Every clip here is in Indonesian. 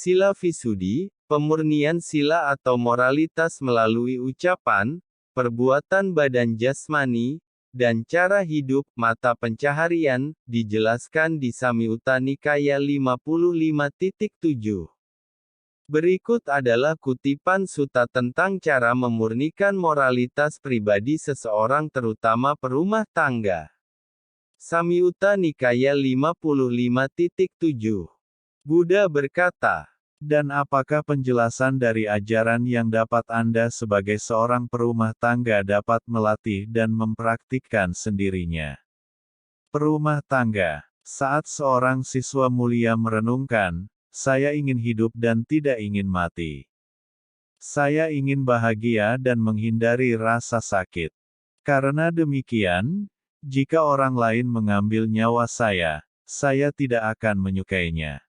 Sila Visuddhi, pemurnian sila atau moralitas melalui ucapan, perbuatan badan jasmani, dan cara hidup, mata pencaharian, dijelaskan di Samyutta Nikaya 55.7. Berikut adalah kutipan sutta tentang cara memurnikan moralitas pribadi seseorang terutama perumah tangga. Samyutta Nikaya 55.7. Buddha berkata, Dan apakah penjelasan dari ajaran yang dapat Anda sebagai seorang perumah tangga dapat melatih dan mempraktikkan sendirinya? Perumah tangga. Saat seorang siswa mulia merenungkan, saya ingin hidup dan tidak ingin mati. Saya ingin bahagia dan menghindari rasa sakit. Karena demikian, jika orang lain mengambil nyawa saya tidak akan menyukainya.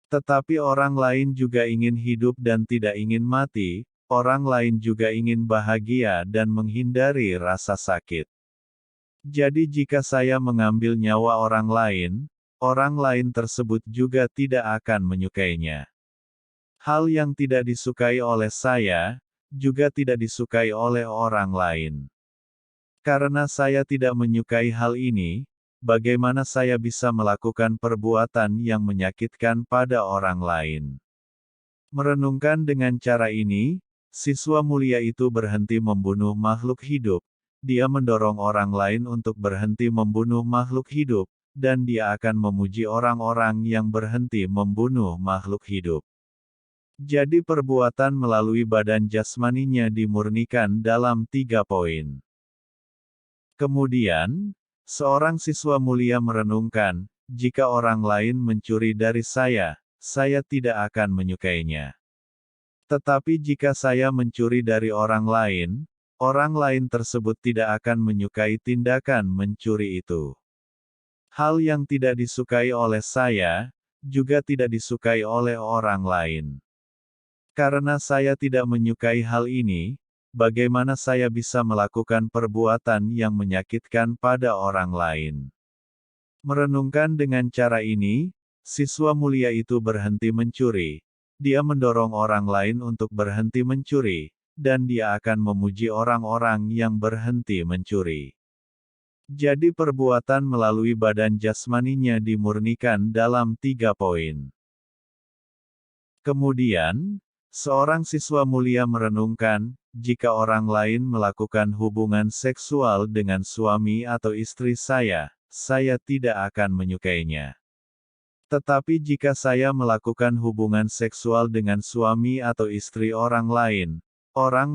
Tetapi orang lain juga ingin hidup dan tidak ingin mati, orang lain juga ingin bahagia dan menghindari rasa sakit. Jadi jika saya mengambil nyawa orang lain tersebut juga tidak akan menyukainya. Hal yang tidak disukai oleh saya, juga tidak disukai oleh orang lain. Karena saya tidak menyukai hal ini, bagaimana saya bisa melakukan perbuatan yang menyakitkan pada orang lain? Merenungkan dengan cara ini, siswa mulia itu berhenti membunuh makhluk hidup. Dia mendorong orang lain untuk berhenti membunuh makhluk hidup, dan dia akan memuji orang-orang yang berhenti membunuh makhluk hidup. Jadi perbuatan melalui badan jasmaninya dimurnikan dalam 3 poin. Kemudian, seorang siswa mulia merenungkan, jika orang lain mencuri dari saya tidak akan menyukainya. Tetapi jika saya mencuri dari orang lain tersebut tidak akan menyukai tindakan mencuri itu. Hal yang tidak disukai oleh saya, juga tidak disukai oleh orang lain. Karena saya tidak menyukai hal ini, bagaimana saya bisa melakukan perbuatan yang menyakitkan pada orang lain? Merenungkan dengan cara ini, siswa mulia itu berhenti mencuri. Dia mendorong orang lain untuk berhenti mencuri, dan dia akan memuji orang-orang yang berhenti mencuri. Jadi perbuatan melalui badan jasmaninya dimurnikan dalam 3 poin. Kemudian, seorang siswa mulia merenungkan, jika orang lain melakukan hubungan seksual dengan suami atau istri saya tidak akan menyukainya. Tetapi jika saya melakukan hubungan seksual dengan suami atau istri orang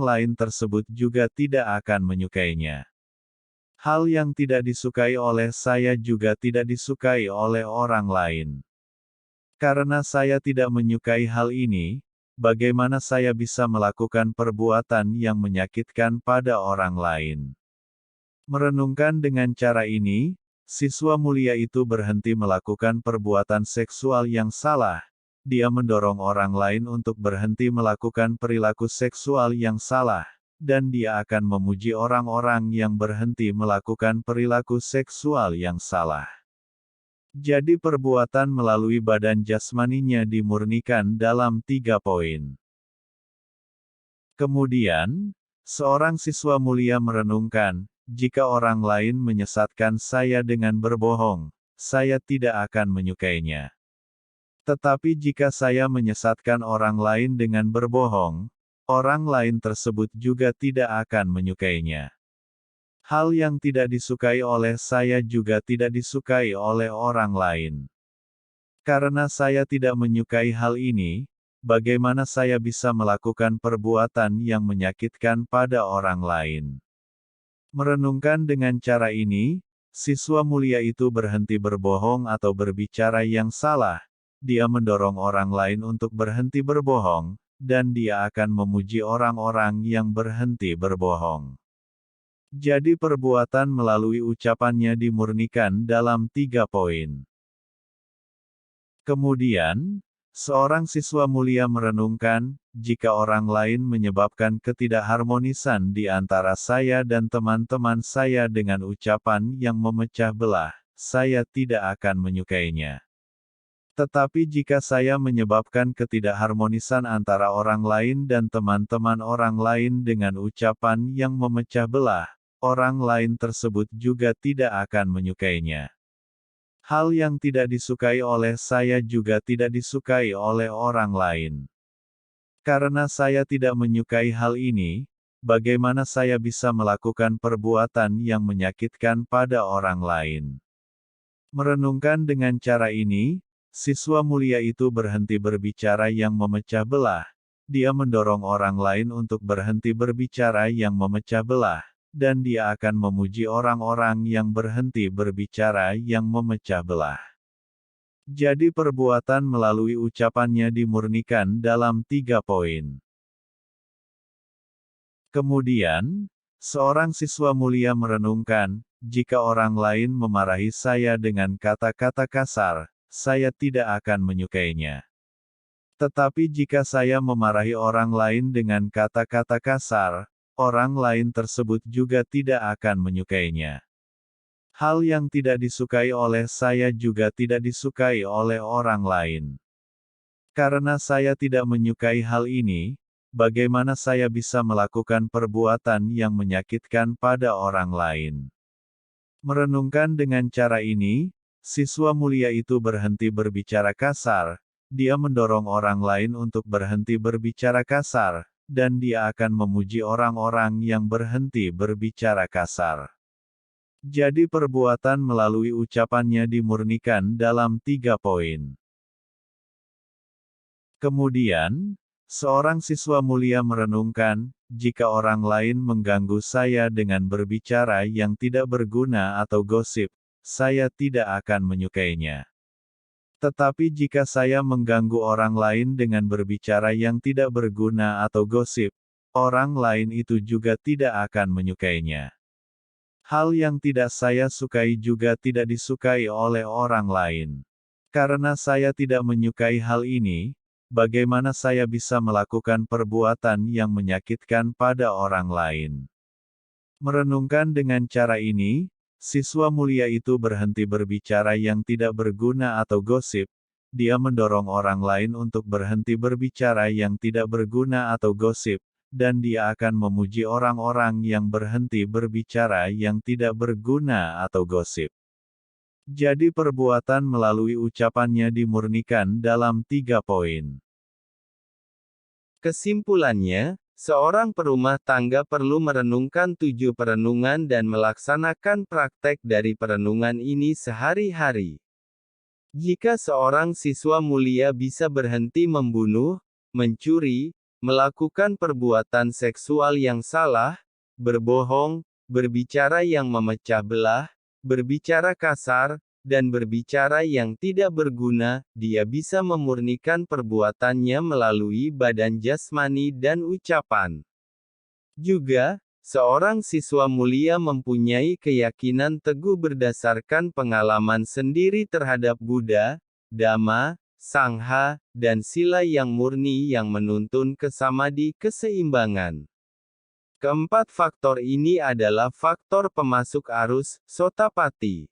lain tersebut juga tidak akan menyukainya. Hal yang tidak disukai oleh saya juga tidak disukai oleh orang lain. Karena saya tidak menyukai hal ini, bagaimana saya bisa melakukan perbuatan yang menyakitkan pada orang lain? Merenungkan dengan cara ini, siswa mulia itu berhenti melakukan perbuatan seksual yang salah. Dia mendorong orang lain untuk berhenti melakukan perilaku seksual yang salah, dan dia akan memuji orang-orang yang berhenti melakukan perilaku seksual yang salah. Jadi perbuatan melalui badan jasmaninya dimurnikan dalam 3 poin. Kemudian, seorang siswa mulia merenungkan, jika orang lain menyesatkan saya dengan berbohong, saya tidak akan menyukainya. Tetapi jika saya menyesatkan orang lain dengan berbohong, orang lain tersebut juga tidak akan menyukainya. Hal yang tidak disukai oleh saya juga tidak disukai oleh orang lain. Karena saya tidak menyukai hal ini, bagaimana saya bisa melakukan perbuatan yang menyakitkan pada orang lain? Merenungkan dengan cara ini, siswa mulia itu berhenti berbohong atau berbicara yang salah. Dia mendorong orang lain untuk berhenti berbohong, dan dia akan memuji orang-orang yang berhenti berbohong. Jadi perbuatan melalui ucapannya dimurnikan dalam 3 poin. Kemudian, seorang siswa mulia merenungkan, jika orang lain menyebabkan ketidakharmonisan di antara saya dan teman-teman saya dengan ucapan yang memecah belah, saya tidak akan menyukainya. Tetapi jika saya menyebabkan ketidakharmonisan antara orang lain dan teman-teman orang lain dengan ucapan yang memecah belah, orang lain tersebut juga tidak akan menyukainya. Hal yang tidak disukai oleh saya juga tidak disukai oleh orang lain. Karena saya tidak menyukai hal ini, bagaimana saya bisa melakukan perbuatan yang menyakitkan pada orang lain? Merenungkan dengan cara ini, siswa mulia itu berhenti berbicara yang memecah belah. Dia mendorong orang lain untuk berhenti berbicara yang memecah belah, dan dia akan memuji orang-orang yang berhenti berbicara yang memecah belah. Jadi perbuatan melalui ucapannya dimurnikan dalam 3 poin. Kemudian, seorang siswa mulia merenungkan, jika orang lain memarahi saya dengan kata-kata kasar, saya tidak akan menyukainya. Tetapi jika saya memarahi orang lain dengan kata-kata kasar, orang lain tersebut juga tidak akan menyukainya. Hal yang tidak disukai oleh saya juga tidak disukai oleh orang lain. Karena saya tidak menyukai hal ini, bagaimana saya bisa melakukan perbuatan yang menyakitkan pada orang lain? Merenungkan dengan cara ini, siswa mulia itu berhenti berbicara kasar, dia mendorong orang lain untuk berhenti berbicara kasar, dan dia akan memuji orang-orang yang berhenti berbicara kasar. Jadi perbuatan melalui ucapannya dimurnikan dalam 3 poin. Kemudian, seorang siswa mulia merenungkan, jika orang lain mengganggu saya dengan berbicara yang tidak berguna atau gosip, saya tidak akan menyukainya. Tetapi jika saya mengganggu orang lain dengan berbicara yang tidak berguna atau gosip, orang lain itu juga tidak akan menyukainya. Hal yang tidak saya sukai juga tidak disukai oleh orang lain. Karena saya tidak menyukai hal ini, bagaimana saya bisa melakukan perbuatan yang menyakitkan pada orang lain? Merenungkan dengan cara ini, siswa mulia itu berhenti berbicara yang tidak berguna atau gosip. Dia mendorong orang lain untuk berhenti berbicara yang tidak berguna atau gosip, dan dia akan memuji orang-orang yang berhenti berbicara yang tidak berguna atau gosip. Jadi perbuatan melalui ucapannya dimurnikan dalam 3 poin. Kesimpulannya, seorang perumah tangga perlu merenungkan 7 perenungan dan melaksanakan praktek dari perenungan ini sehari-hari. Jika seorang siswa mulia bisa berhenti membunuh, mencuri, melakukan perbuatan seksual yang salah, berbohong, berbicara yang memecah belah, berbicara kasar, dan berbicara yang tidak berguna, dia bisa memurnikan perbuatannya melalui badan jasmani dan ucapan. Juga, seorang siswa mulia mempunyai keyakinan teguh berdasarkan pengalaman sendiri terhadap Buddha, Dhamma, Sangha, dan sila yang murni yang menuntun kesamadi keseimbangan. Keempat faktor ini adalah faktor pemasuk arus, Sotapati.